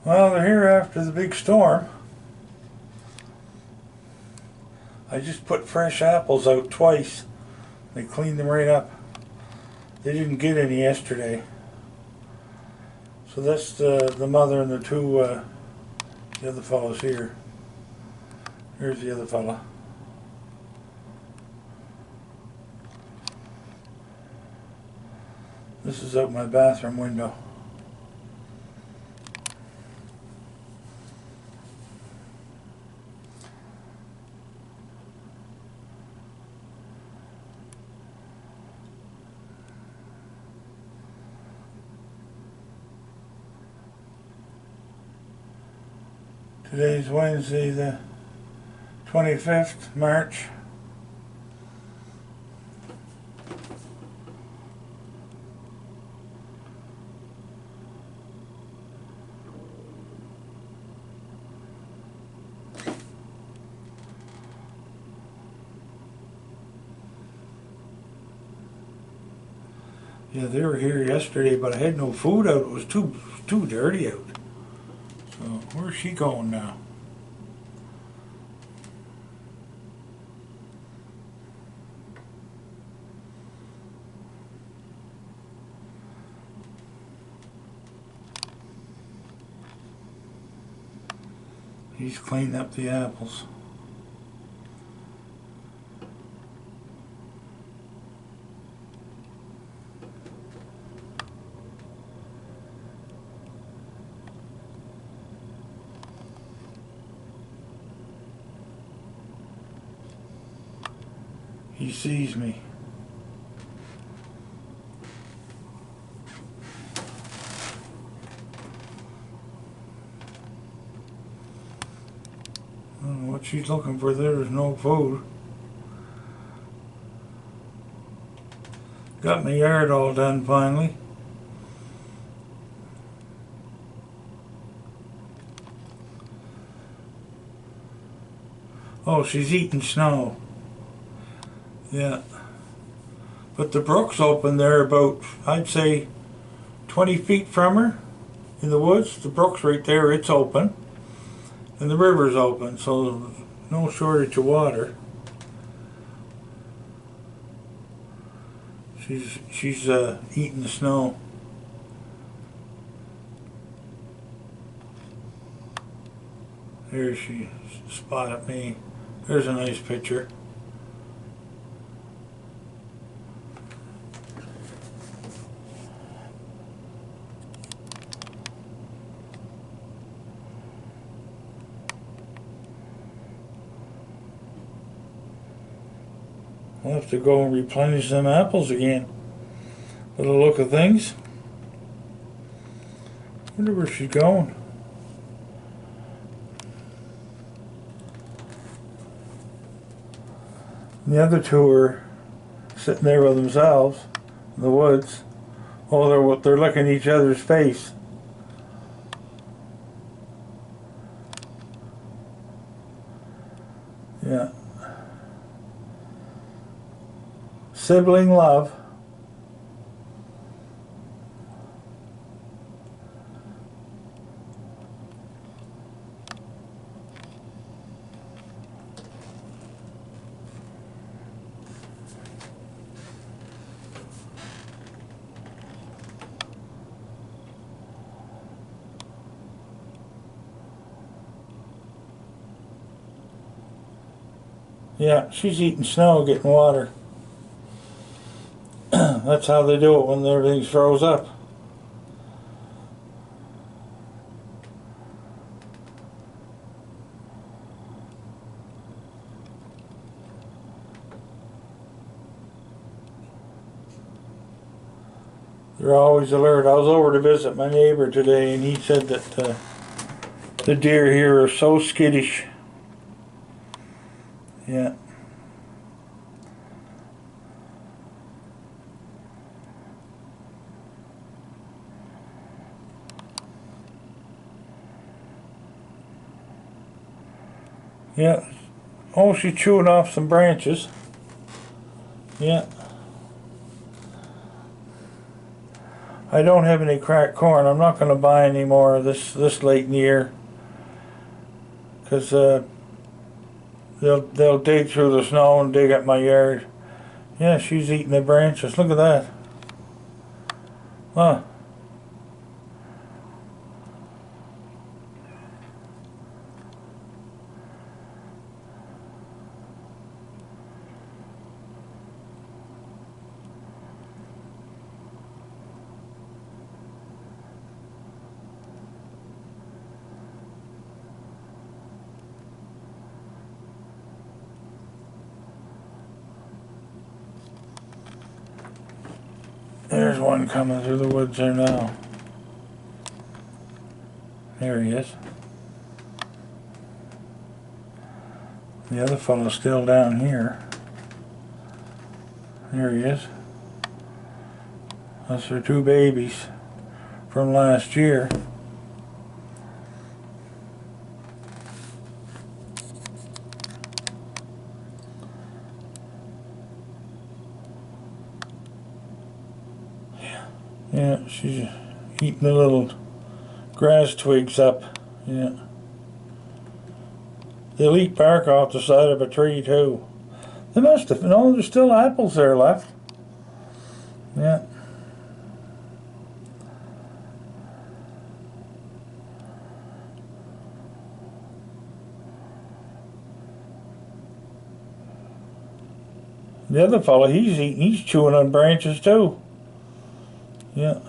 Well, they're here after the big storm. I just put fresh apples out twice. They cleaned them right up. They didn't get any yesterday. So that's the mother and the two, the other fellows here. Here's the other fella. This is out my bathroom window. Today's Wednesday, the 25th March. Yeah, they were here yesterday, but I had no food out. It was too dirty out. So where's she going now? He's cleaned up the apples. He sees me. I don't know what she's looking for. There's no food. Got my yard all done finally. Oh, she's eating snow. Yeah. But the brook's open there about, I'd say, 20 feet from her in the woods. The brook's right there, it's open. And the river's open, so no shortage of water. She's eating the snow. There she spotted me. There's a nice picture. I'll have to go and replenish them apples again. By the look of things. Wonder where she's going. And the other two are sitting there with themselves in the woods. Oh, they're licking each other's face. Yeah. Sibling love. Yeah, she's eating snow, getting water. That's how they do it when everything's froze up. They're always alert. I was over to visit my neighbor today, and he said that the deer here are so skittish. Yeah. Yeah. Oh, she's chewing off some branches. Yeah. I don't have any cracked corn. I'm not going to buy any more this late in the year, because they'll dig through the snow and dig up my yard. Yeah, she's eating the branches. Look at that. Huh. There's one coming through the woods there now. There he is. The other fellow's still down here. There he is. Those are two babies from last year. Yeah, she's eating the little grass twigs up. Yeah. They'll eat bark off the side of a tree too. They must have. No, there's still apples there left. Yeah. The other fellow, he's eating. He's chewing on branches too. Yeah.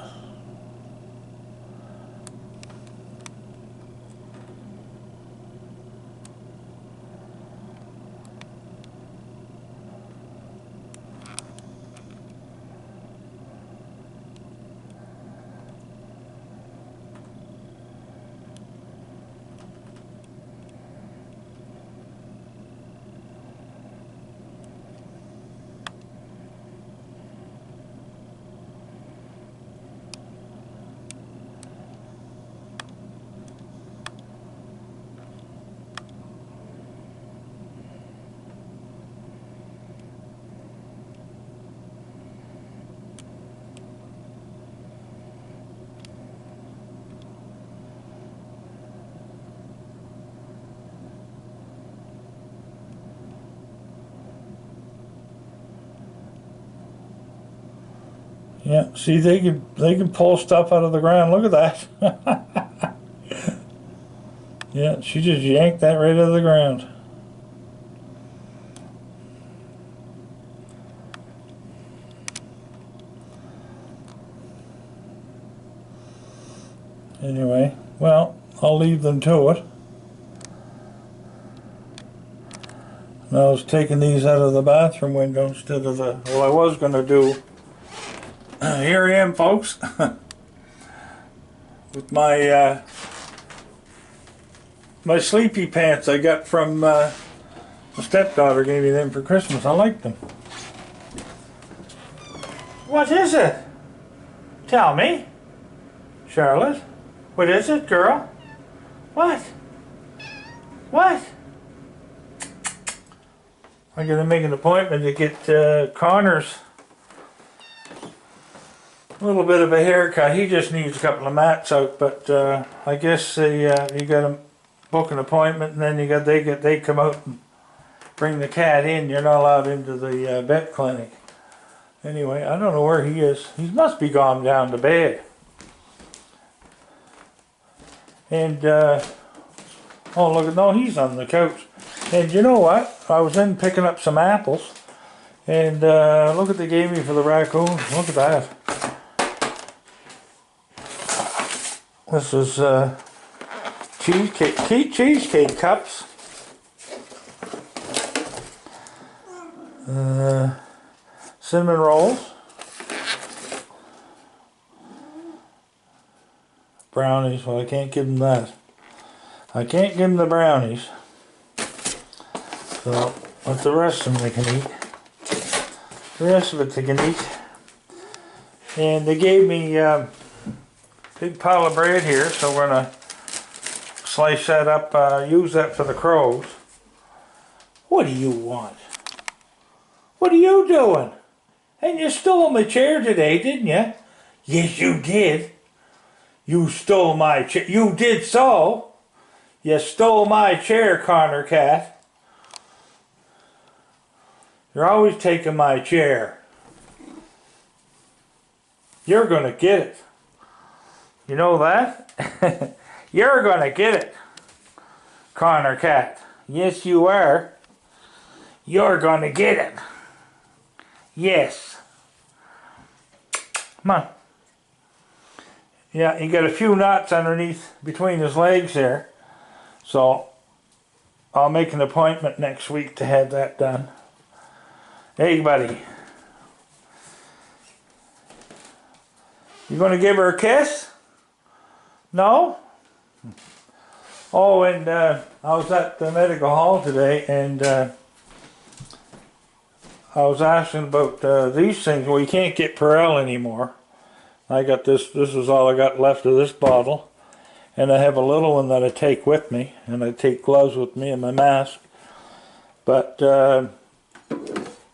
Yeah, see, they can pull stuff out of the ground. Look at that. Yeah, she just yanked that right out of the ground. Anyway, well, I'll leave them to it. And I was taking these out of the bathroom window instead of the, well, I was going to do. Here I am, folks, with my my sleepy pants I got from my stepdaughter. Gave me them for Christmas. I like them. What is it? Tell me, Charlotte. What is it, girl? What? What? I gotta make an appointment to get Connor's a little bit of a haircut. He just needs a couple of mats out, but I guess you got to book an appointment, and then they come out and bring the cat in. You're not allowed into the vet clinic. Anyway, I don't know where he is. He must be gone down to bed. And oh look, no, he's on the couch. And you know what? I was in picking up some apples, and look what they gave me for the raccoon. Look at that. This is cheesecake cups. Cinnamon rolls. Brownies. Well, I can't give them that. I can't give them the brownies. So, but the rest of them they can eat. The rest of it they can eat. And they gave me big pile of bread here, so we're gonna slice that up, use that for the crows. What do you want? What are you doing? And you stole my chair today, didn't you? Yes, you did. You stole my chair. You did so. You stole my chair, Connor Cat. You're always taking my chair. You're gonna get it. You know that? You're gonna get it, Connor Cat. Yes, you are. You're gonna get it. Yes. Come on. Yeah, he got a few knots underneath between his legs there. So I'll make an appointment next week to have that done. Hey, buddy. You gonna give her a kiss? No? Oh, and I was at the medical hall today, and I was asking about these things. Well, you can't get Perel anymore. I got this. This is all I got left of this bottle. And I have a little one that I take with me. And I take gloves with me and my mask. But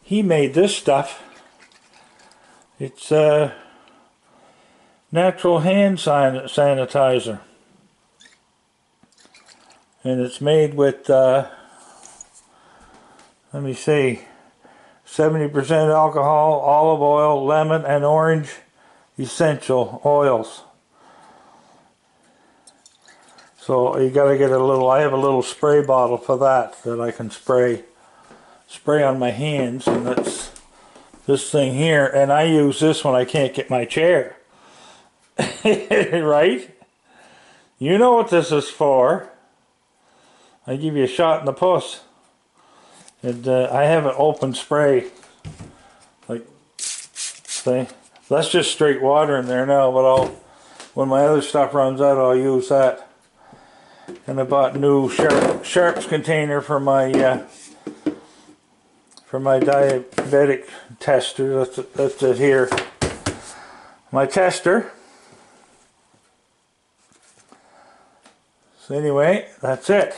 he made this stuff. It's natural hand sanitizer. And it's made with, let me see, 70% alcohol, olive oil, lemon, and orange essential oils. So you got to get a little, I have a little spray bottle for that I can spray on my hands, and that's this thing here, and I use this when I can't get my chair. Right? You know what this is for. I give you a shot in the puss. And I have an open spray. Like, see? That's just straight water in there now, but when my other stuff runs out, I'll use that. And I bought a new Sharps container for my diabetic tester. That's it here. My tester. So anyway, that's it.